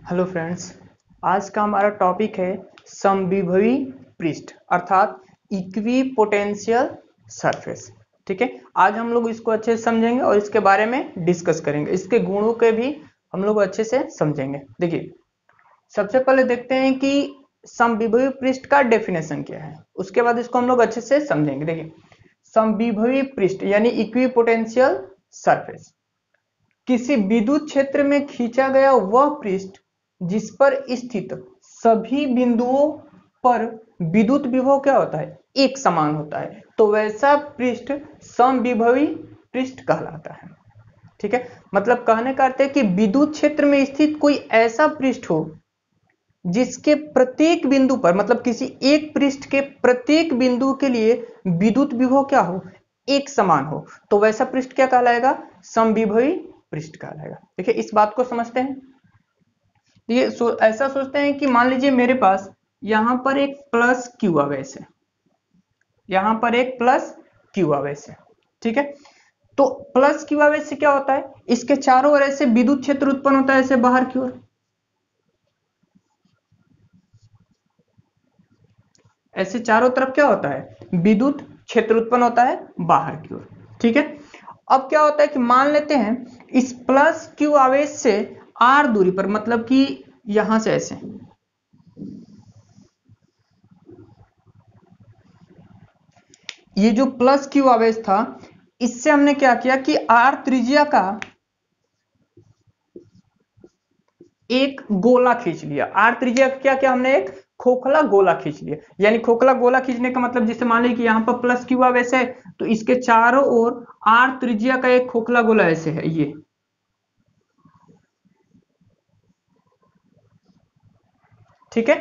Hello friends, आज का हमारा टॉपिक है समविभवी पृष्ठ अर्थात इक्विपोटेंशियल सरफेस। ठीक है, आज हम लोग इसको अच्छे से समझेंगे और इसके बारे में डिस्कस करेंगे। इसके गुणों के भी हम लोग अच्छे से समझेंगे। देखिए, सबसे पहले देखते हैं कि समविभवी पृष्ठ का डेफिनेशन क्या है, उसके बाद इसको हम लोग अच्छे से समझेंगे। देखिए, समविभवी पृष्ठ यानी इक्विपोटेंशियल सरफेस किसी विद्युत क्षेत्र में खींचा गया वह पृष्ठ जिस पर स्थित सभी बिंदुओं पर विद्युत विभव क्या होता है, एक समान होता है, तो वैसा पृष्ठ समविभवी पृष्ठ कहलाता है। ठीक है, मतलब कहने का अर्थ है कि विद्युत क्षेत्र में स्थित कोई ऐसा पृष्ठ हो जिसके प्रत्येक बिंदु पर, मतलब किसी एक पृष्ठ के प्रत्येक बिंदु के लिए विद्युत विभव क्या हो, एक समान हो, तो वैसा पृष्ठ क्या कहलाएगा, समविभवी पृष्ठ कहलाएगा। देखिए, इस बात को समझते हैं। ये ऐसा सोचते हैं कि मान लीजिए मेरे पास यहां पर एक प्लस क्यू आवेश है, यहां पर एक प्लस क्यू आवेश है। ठीक है, तो प्लस क्यू आवेश से क्या होता है, इसके चारों ओर ऐसे विद्युत क्षेत्र उत्पन्न होता है, ऐसे बाहर की ओर, ऐसे चारों तरफ क्या होता है, विद्युत क्षेत्र उत्पन्न होता है बाहर की ओर। ठीक है, अब क्या होता है कि मान लेते हैं इस प्लस क्यू आवेश से आर दूरी पर, मतलब कि यहां से ऐसे ये जो प्लस क्यू आवेश था, इससे हमने क्या किया कि आर त्रिज्या का एक गोला खींच लिया। आर त्रिज्या का क्या किया हमने, एक खोखला गोला खींच लिया। यानी खोखला गोला खींचने का मतलब, जैसे मान लीजिए कि यहां पर प्लस क्यू आवेश है, तो इसके चारों ओर आर त्रिज्या का एक खोखला गोला ऐसे है ये। ठीक है,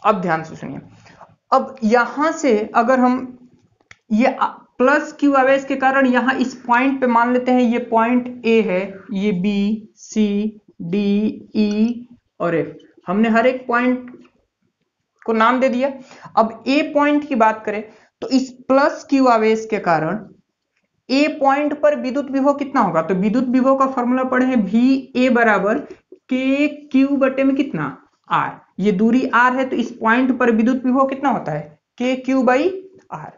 अब ध्यान से सुनिए। अब यहां से अगर हम ये प्लस क्यू आवेश के कारण यहां इस पॉइंट पे मान लेते हैं, ये पॉइंट ए है, ये बी सी डी ई और एफ, हमने हर एक पॉइंट को नाम दे दिया। अब ए पॉइंट की बात करें तो इस प्लस क्यू आवेश के कारण ए पॉइंट पर विद्युत विभव कितना होगा, तो विद्युत विभव का फॉर्मूला पढ़े हैं, वी ए बराबर के क्यू बटे में कितना, आर। ये दूरी आर है, तो इस पॉइंट पर विद्युत विभव कितना होता है, के क्यू बाई आर।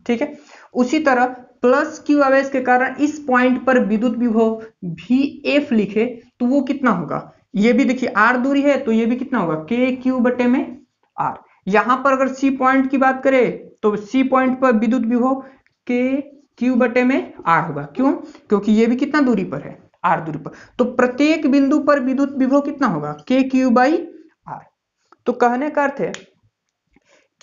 ठीक है, उसी तरह प्लस क्यू आवेश के कारण इस पॉइंट पर विद्युत विभव भी एफ लिखे तो वो कितना होगा, ये भी देखिए आर दूरी है, तो ये भी कितना होगा, के क्यू बटे में आर। यहां पर अगर सी पॉइंट की बात करें तो सी पॉइंट पर विद्युत विभव के क्यू बटे में आर होगा। क्यों, क्योंकि ये भी कितना दूरी पर है, आर दूरी पर, तो प्रत्येक बिंदु पर विद्युत विभव कितना होगा, के क्यू बाई आर। तो कहने का अर्थ है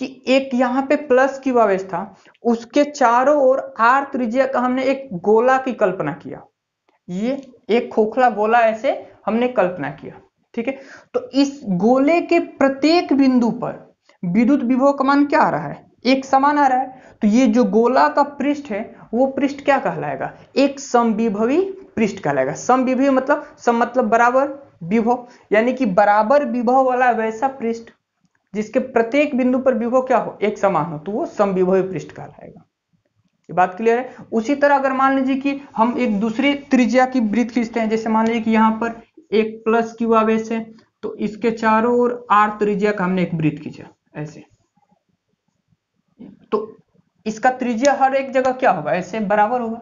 कि एक यहां पे प्लस क्यू आवेश था, उसके चारों ओर आर त्रिज्या का हमने एक गोला की कल्पना किया, ये एक खोखला गोला ऐसे हमने कल्पना किया। ठीक है, तो इस गोले के प्रत्येक बिंदु पर विद्युत विभव का मान क्या आ रहा है, एक समान आ रहा है, तो ये जो गोला का पृष्ठ है वो पृष्ठ क्या कहलाएगा, एक समविभवी पृष्ठ कहलाएगा। समविभवी मतलब सम मतलब बराबर, विभव यानी कि बराबर विभव वाला वैसा पृष्ठ जिसके प्रत्येक बिंदु पर विभव क्या हो, एक समान हो, तो वो समविभवी पृष्ठ कहलाएगा। ये बात क्लियर है। उसी तरह अगर मान लीजिए कि हम एक दूसरी त्रिज्या की वृत्त खींचते हैं, जैसे मान लीजिए कि यहां पर एक प्लस क्यू आवेश है, तो इसके चारों ओर आर त्रिज्या का हमने एक वृत्त खींचा ऐसे, तो इसका त्रिज्या हर एक जगह क्या होगा, ऐसे बराबर होगा,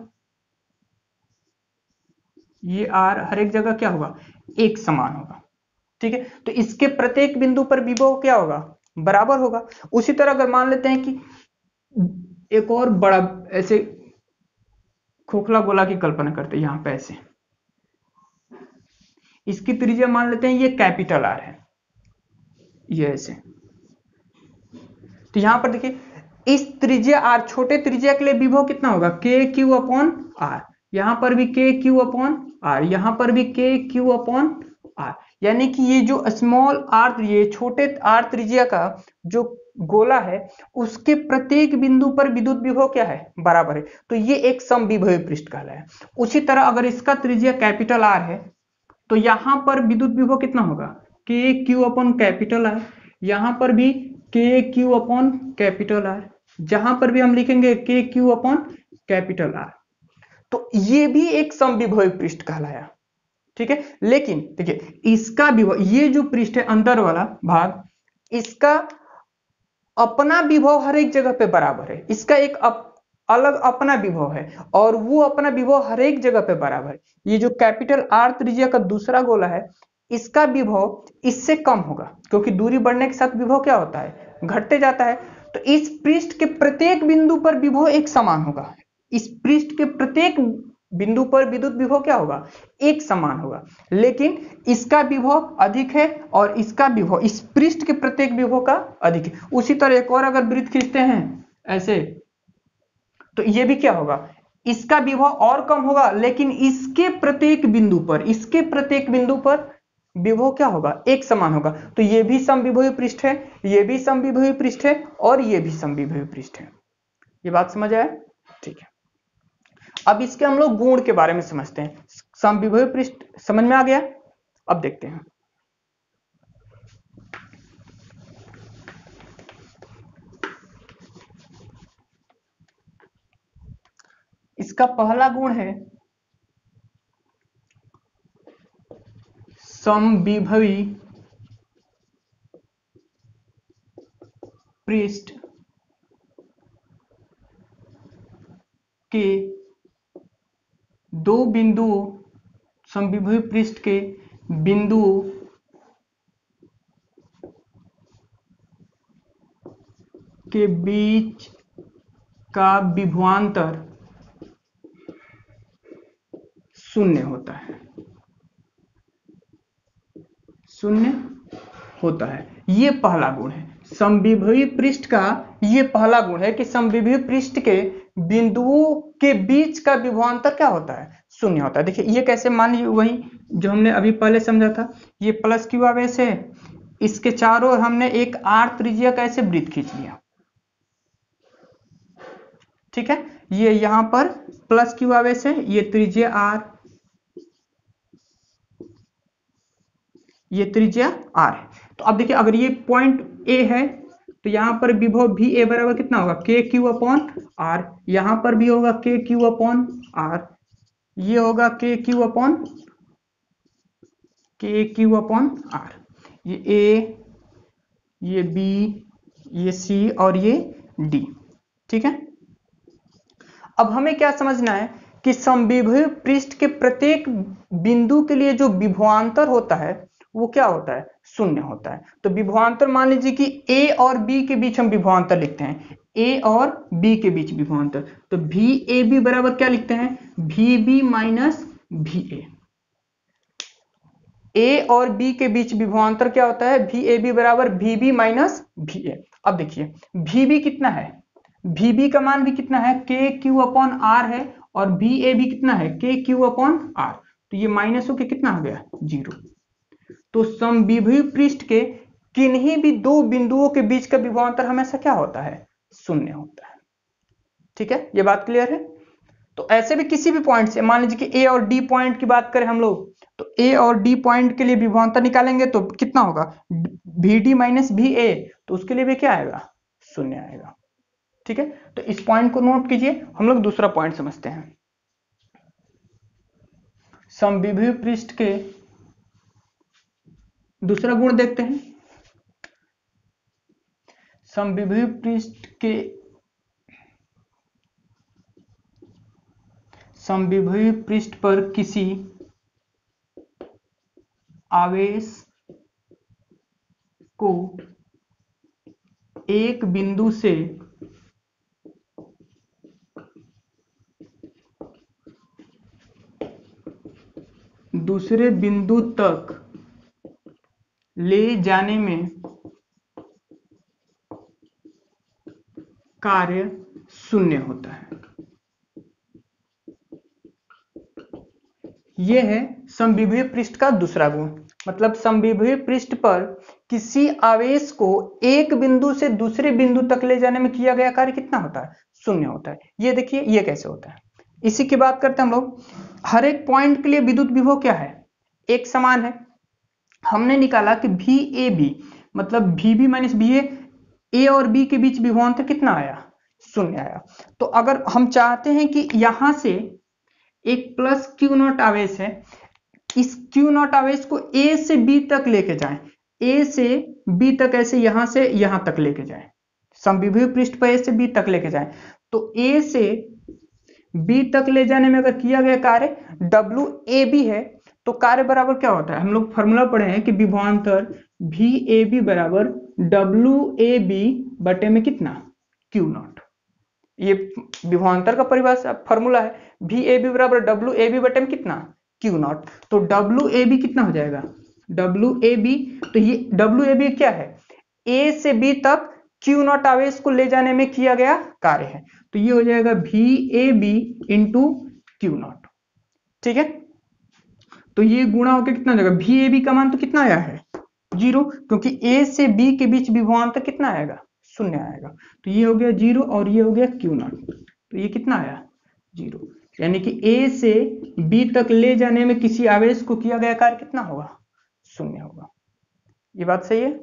ये आर हर एक जगह क्या होगा, एक समान होगा। ठीक है, तो इसके प्रत्येक बिंदु पर विभव क्या होगा, बराबर होगा। उसी तरह अगर मान लेते हैं कि एक और बड़ा ऐसे खोखला गोला की कल्पना करते हैं, यहां पे ऐसे इसकी त्रिज्या मान लेते हैं ये कैपिटल आर है, ये ऐसे, तो यहां पर देखिए इस त्रिज्या आर, छोटे त्रिज्या के लिए विभव कितना होगा, के क्यू अपॉन आर, यहां पर भी के क्यू अपॉन आर, यहां पर भी के क्यू अपॉन आर। यानी कि ये जो स्मॉल आर, ये छोटे आर त्रिज्या का जो गोला है, उसके प्रत्येक बिंदु पर विद्युत विभव क्या है, बराबर है, तो ये एक समविभवी पृष्ठ कहलाया है। उसी तरह अगर इसका त्रिज्या कैपिटल आर है, तो यहां पर विद्युत विभव कितना होगा, के क्यू अपॉन कैपिटल आर, यहां पर भी के क्यू अपॉन कैपिटल आर, जहां पर भी हम लिखेंगे के क्यू अपॉन कैपिटल आर, तो ये भी एक समविभवी पृष्ठ कहलाया। ठीक है। लेकिन देखिए इसका विभव, ये जो पृष्ठ है अंदर वाला भाग, इसका अपना विभव हर एक जगह पे बराबर है, इसका एक अलग अपना विभव है और वो अपना विभव हर एक जगह पे बराबर है। ये जो कैपिटल आर त्रिज्या का दूसरा गोला है, इसका विभव इससे कम होगा, क्योंकि दूरी बढ़ने के साथ विभव क्या होता है, घटते जाता है। तो इस पृष्ठ के प्रत्येक बिंदु पर विभव एक समान होगा, इस पृष्ठ के प्रत्येक बिंदु पर विद्युत विभव क्या होगा, एक समान होगा। लेकिन इसका विभव अधिक है और इसका विभव इस पृष्ठ के प्रत्येक विभव का अधिक है। उसी तरह एक और अगर वृत्त खींचते हैं ऐसे, तो ये भी क्या होगा, इसका विभव और कम होगा, लेकिन इसके प्रत्येक बिंदु पर, इसके प्रत्येक बिंदु पर विभव क्या होगा, एक समान होगा। तो ये भी समविभवी पृष्ठ है, ये भी समविभवी पृष्ठ है और ये भी समविभवी पृष्ठ है। ये बात समझ आया, ठीक है। अब इसके हम लोग गुण के बारे में समझते हैं। समविभवी पृष्ठ समझ में आ गया, अब देखते हैं। इसका पहला गुण है समविभवी पृष्ठ के दो बिंदुओं, समविभवी पृष्ठ के बिंदुओं के बीच का विभवांतर शून्य होता है, शून्य होता है। ये पहला गुण है समविभवी पृष्ठ का, ये पहला गुण है कि समविभवी पृष्ठ के बिंदुओं के बीच का विभवांतर क्या होता है, शून्य होता है। देखिए ये कैसे, मान लीजिए वही जो हमने अभी पहले समझा था, ये प्लस क्यू आवेश है, इसके चारों ओर हमने एक आर त्रिज्या का ऐसे वृत्त खींच लिया, ठीक है। ये यहां पर प्लस क्यू आवेश है, ये त्रिज्या आर, ये त्रिज्या आर है। तो अब देखिए अगर ये पॉइंट ए है तो यहां पर विभव भी ए बराबर कितना होगा, के क्यू अपॉन आर, यहां पर भी होगा के क्यू अपॉन आर, ये होगा के क्यू अपॉन आर, ये ए, ये बी, ये सी और ये डी, ठीक है। अब हमें क्या समझना है कि समविभव पृष्ठ के प्रत्येक बिंदु के लिए जो विभवांतर होता है वो क्या होता है, शून्य होता है। तो विभवांतर मान लीजिए कि ए और बी के बीच हम विभवांतर लिखते हैं, ए और बी के बीच विभवांतर, तो भी ए बी बराबर क्या लिखते हैं, भी बी माइनस भी ए और बी के बीच विभवांतर क्या होता है, भी ए बी बराबर भी बी माइनस भी ए। अब देखिए भी बी कितना है, भी बी का मान भी कितना है, के क्यू अपॉन आर है, और भी ए भी कितना है, के क्यू अपॉन आर, तो ये माइनस होके कितना आ गया, 0। तो समविभव पृष्ठ के किन्हीं भी दो बिंदुओं के बीच का विभवांतर हमेशा क्या होता है, शून्य होता है, ठीक है। ये बात क्लियर है। तो ऐसे भी किसी भी पॉइंट से, मान लीजिए कि ए और डी पॉइंट की बात करें हम लोग, तो ए और डी पॉइंट के लिए विभवांतर निकालेंगे तो कितना होगा, भी डी माइनस भी ए, तो उसके लिए भी क्या आएगा, शून्य आएगा, ठीक है। तो इस पॉइंट को नोट कीजिए। हम लोग दूसरा पॉइंट समझते हैं। समविभव पृष्ठ के दूसरा गुण देखते हैं। समविभव पृष्ठ के समविभव पृष्ठ पर किसी आवेश को एक बिंदु से दूसरे बिंदु तक ले जाने में कार्य शून्य होता है। यह है समविभव पृष्ठ का दूसरा गुण। मतलब समविभव पृष्ठ पर किसी आवेश को एक बिंदु से दूसरे बिंदु तक ले जाने में किया गया कार्य कितना होता है, शून्य होता है। ये देखिए ये कैसे होता है, इसी की बात करते हैं हम लोग। हर एक पॉइंट के लिए विद्युत विभव क्या है, एक समान है। हमने निकाला कि भी ए बी मतलब भी बी माइनस बी ए और बी के बीच विभवांतर कितना आया, शून्य आया। तो अगर हम चाहते हैं कि यहां से एक प्लस क्यू नॉट आवेश है, इस क्यू नॉट आवेश को ए से बी तक लेके जाएं, ए से बी तक, ऐसे यहां से यहां तक लेके जाएं, समविभव पृष्ठ पर ए से बी तक लेके जाएं, तो ए से बी तक ले जाने में अगर किया गया कार्य डब्ल्यू ए बी है, तो कार्य बराबर क्या होता है, हम लोग फॉर्मूला पढ़े हैं कि विभवांतर वी ए बी बराबर डब्ल्यू ए बी बटे में कितना, क्यू नॉट। ये विभवांतर का परिभाषा फॉर्मूला है, वी ए बी बराबर डब्ल्यू ए बी बटे में कितना, क्यू नॉट। तो डब्ल्यू ए बी कितना हो जाएगा, डब्ल्यू ए बी, तो ये डब्ल्यू ए बी क्या है, ए से बी तक क्यू नॉट आवेश को ले जाने में किया गया कार्य है, तो ये हो जाएगा V A B into Q naught. ठीक है, तो ये गुणा होकर कितना हो जाएगा, वी ए बी का मान तो कितना आया है 0, क्योंकि ए से बी के बीच विभवांतर कितना आएगा, 0 आएगा, तो ये हो गया 0 और ये हो गया क्यू नॉट, तो ये कितना आया 0, यानी कि ए से बी तक ले जाने में किसी आवेश को किया गया कार्य कितना होगा, 0 होगा। ये बात सही है,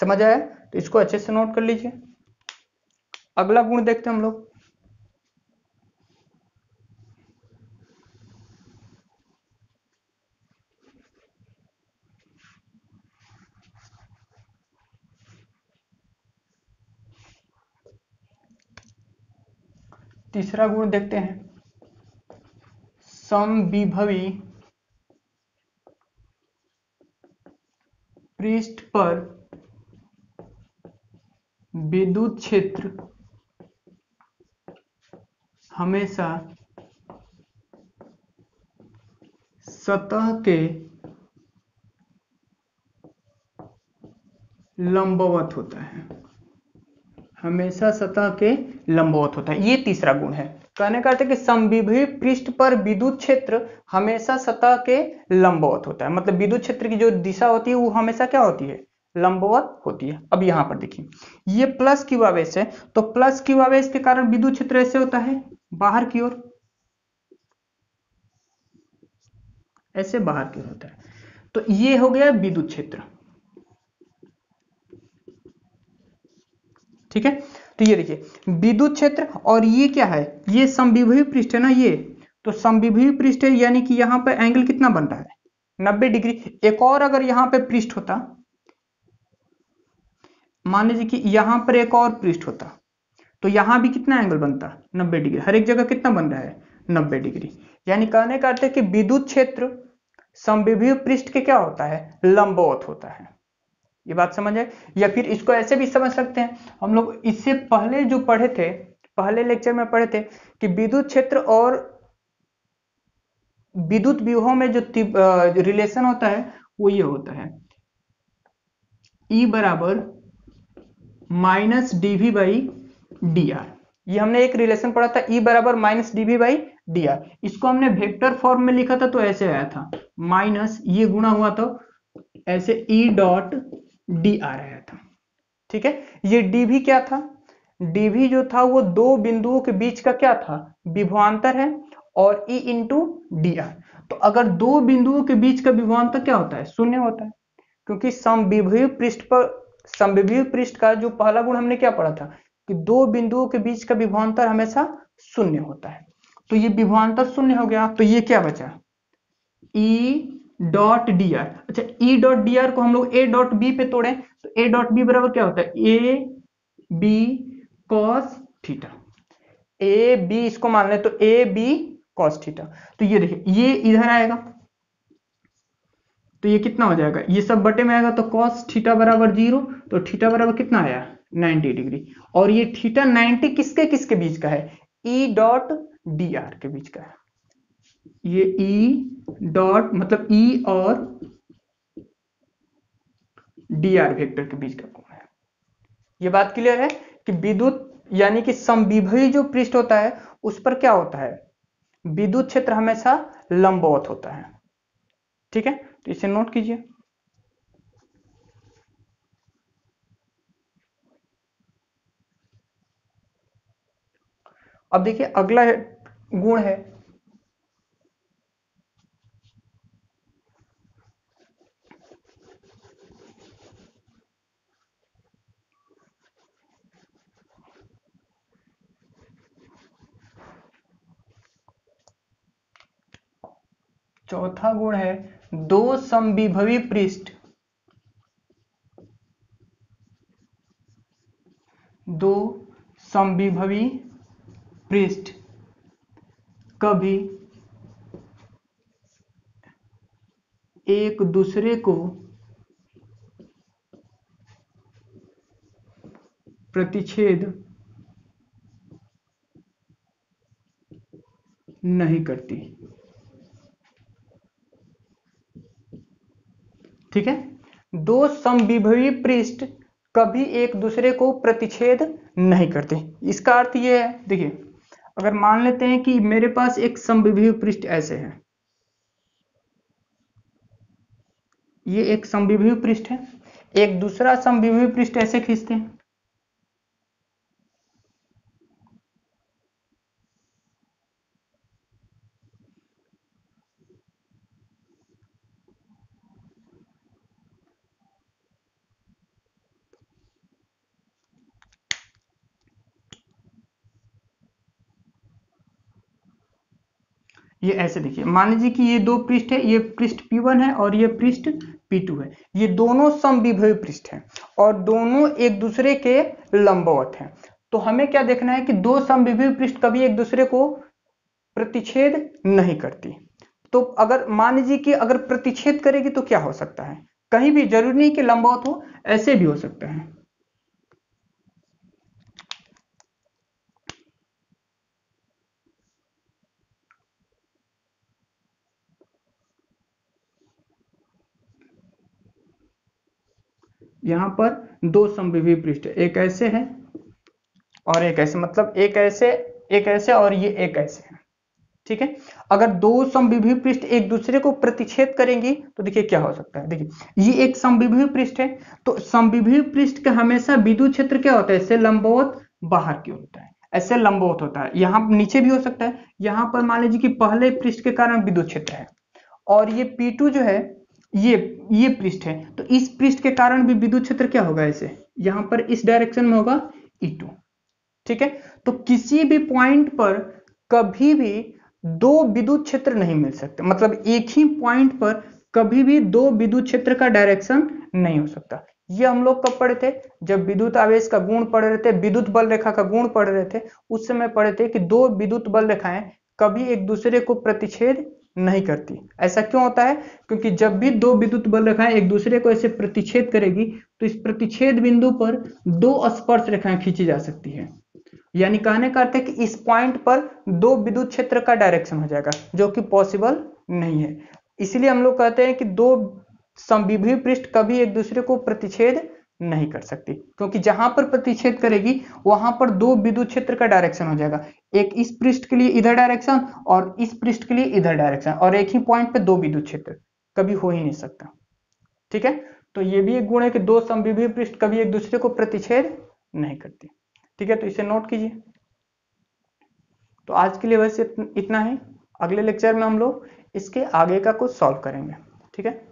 समझ आया, तो इसको अच्छे से नोट कर लीजिए। अगला गुण देखते हैं हम लोग, तीसरा गुण देखते हैं, समविभवी पृष्ठ पर विद्युत क्षेत्र हमेशा सतह के लंबवत होता है, हमेशा सतह के लंबवत होता है, ये तीसरा गुण है। कहने का अर्थ है कि समविभवी पृष्ठ पर विद्युत क्षेत्र हमेशा सतह के लंबवत होता है, मतलब विद्युत क्षेत्र की जो दिशा होती है वो हमेशा क्या होती है, लंबवत होती है। अब यहां पर देखिए, ये प्लस क्यू आवेश है, तो प्लस क्यू आवेश के कारण विद्युत क्षेत्र ऐसे होता है बाहर की ओर, ऐसे बाहर की ओर होता है, तो ये हो गया विद्युत क्षेत्र। ठीक है, तो ये देखिए विद्युत क्षेत्र, और ये क्या है, ये समविभवी पृष्ठ है ना, ये तो समविभवी पृष्ठ है, यानी कि यहां पर एंगल कितना बन रहा है 90 डिग्री। एक और अगर यहां पे पृष्ठ होता, मान लीजिए कि यहां पर एक और पृष्ठ होता, तो यहां भी कितना एंगल बनता 90 डिग्री, हर एक जगह कितना बन रहा है 90 डिग्री। यानी कहने का अर्थ है कि विद्युत क्षेत्र समविभव पृष्ठ के क्या होता है, लंबवत होता है। ये बात समझ है, या फिर इसको ऐसे भी समझ सकते हैं, हम लोग इससे पहले जो पढ़े थे, पहले लेक्चर में पढ़े थे कि विद्युत क्षेत्र और विद्युत विभव में जो रिलेशन होता है वो ये होता है, E बराबर minus DV by D R. ये हमने एक रिलेशन पढ़ा था, E बराबर minus DV by D R, इसको हमने वेक्टर फॉर्म में लिखा था, तो ऐसे आया था माइनस, ये गुणा हुआ तो ऐसे E डॉट डी आर आया था। ठीक है, ये डीवी क्या था, डीवी जो था वो दो बिंदुओं के बीच का क्या था, विभवांतर है, और E इंटू डी आर, तो अगर दो बिंदुओं के बीच का विभवांतर क्या होता है, 0 होता है, क्योंकि समविभव पृष्ठ पर, समविभव पृष्ठ का जो पहला गुण हमने क्या पढ़ा था कि दो बिंदुओं के बीच का विभवांतर हमेशा 0 होता है, तो ये विभवांतर 0 हो गया, तो ये क्या बचा, E डॉट डी आर। अच्छा, E डॉट डी आर को हम लोग A डॉट बी पे तोड़े, तो A डॉट बी बराबर क्या होता है, A B cos theta, A B इसको मान ले तो ए बी कॉस थीटा, तो ये देखिए ये इधर आएगा, तो ये कितना हो जाएगा, ये सब बटे में आएगा, तो कॉस थीटा बराबर 0, तो थीटा बराबर कितना आया 90 डिग्री, और ये थीटा 90 किसके किसके बीच का है, E डॉट डी आर के बीच का है, ये E डॉट मतलब E और डी आर वेक्टर के बीच का कोण है। ये बात क्लियर है कि विद्युत यानी कि समविभवी जो पृष्ठ होता है उस पर क्या होता है, विद्युत क्षेत्र हमेशा लंबवत होता है। ठीक है, तो इसे नोट कीजिए। अब देखिए अगला गुण है चौथा गुण है दो समविभवी पृष्ठ, दो समविभवी पृष्ठ कभी एक दूसरे को प्रतिच्छेद नहीं करती। ठीक है, दो समविभवी पृष्ठ कभी एक दूसरे को प्रतिच्छेद नहीं करते। इसका अर्थ यह है, देखिए अगर मान लेते हैं कि मेरे पास एक समविभवी पृष्ठ ऐसे है, ये एक समविभवी पृष्ठ है, एक दूसरा समविभवी पृष्ठ ऐसे खींचते हैं, ये ऐसे देखिए, मान लीजिए कि ये दो पृष्ठ है, ये पृष्ठ P1 है और ये पृष्ठ P2 है, ये दोनों समविभवी पृष्ठ हैं और दोनों एक दूसरे के लंबवत हैं। तो हमें क्या देखना है कि दो समविभवी पृष्ठ कभी एक दूसरे को प्रतिच्छेद नहीं करती। तो अगर मान लीजिए कि अगर प्रतिच्छेद करेगी तो क्या हो सकता है, कहीं भी, जरूरी नहीं कि लंबवत हो, ऐसे भी हो सकता है। यहां पर दो समविभवी पृष्ठ, एक ऐसे है और एक ऐसे, मतलब एक ऐसे और ये एक ऐसे है। ठीक है, अगर दो समविभवी पृष्ठ एक दूसरे को प्रतिच्छेद करेंगी तो देखिए क्या हो सकता है। देखिए ये एक समविभवी पृष्ठ है, तो समविभवी पृष्ठ का हमेशा विद्युत क्षेत्र क्या होता है, ऐसे लंबवत बाहर की होता है, ऐसे लंबवत होता है। यहाँ नीचे भी हो सकता है, यहाँ पर मान लीजिए कि पहले पृष्ठ के कारण विद्युत क्षेत्र है और ये P2 जो है ये पृष्ठ है, तो इस पृष्ठ के कारण भी विद्युत क्षेत्र क्या होगा, ऐसे यहां पर इस डायरेक्शन में होगा E2। ठीक है, तो किसी भी पॉइंट पर कभी भी दो विद्युत क्षेत्र नहीं मिल सकते, मतलब एक ही पॉइंट पर कभी भी दो विद्युत क्षेत्र का डायरेक्शन नहीं हो सकता। ये हम लोग कब पढ़े थे, जब विद्युत आवेश का गुण पढ़ रहे थे, विद्युत बल रेखा का गुण पढ़ रहे थे, उस समय पढ़े थे कि दो विद्युत बल रेखाएं कभी एक दूसरे को प्रतिच्छेद नहीं करती। ऐसा क्यों होता है, क्योंकि जब भी दो विद्युत बल रेखाएं एक दूसरे को ऐसे प्रतिच्छेद करेगी तो इस प्रतिच्छेद बिंदु पर दो स्पर्श रेखाएं खींची जा सकती है। यानी कहने का अर्थ है कि इस पॉइंट पर दो विद्युत क्षेत्र का डायरेक्शन हो जाएगा, जो कि पॉसिबल नहीं है। इसलिए हम लोग कहते हैं कि दो समविभवी पृष्ठ कभी एक दूसरे को प्रतिच्छेद नहीं कर सकती, क्योंकि जहां पर प्रतिच्छेद करेगी वहां पर दो विद्युत क्षेत्र का डायरेक्शन हो जाएगा, एक इस पृष्ठ के लिए इधर डायरेक्शन और इस पृष्ठ के लिए इधर डायरेक्शन, और एक ही पॉइंट पे दो विद्युत क्षेत्र कभी हो ही नहीं सकता। ठीक है, तो ये भी एक गुण है कि दो समविभवी पृष्ठ कभी एक दूसरे को प्रतिच्छेद नहीं करती। ठीक है, तो इसे नोट कीजिए। तो आज के लिए बस इतना ही, अगले लेक्चर में हम लोग इसके आगे का कुछ सॉल्व करेंगे। ठीक है।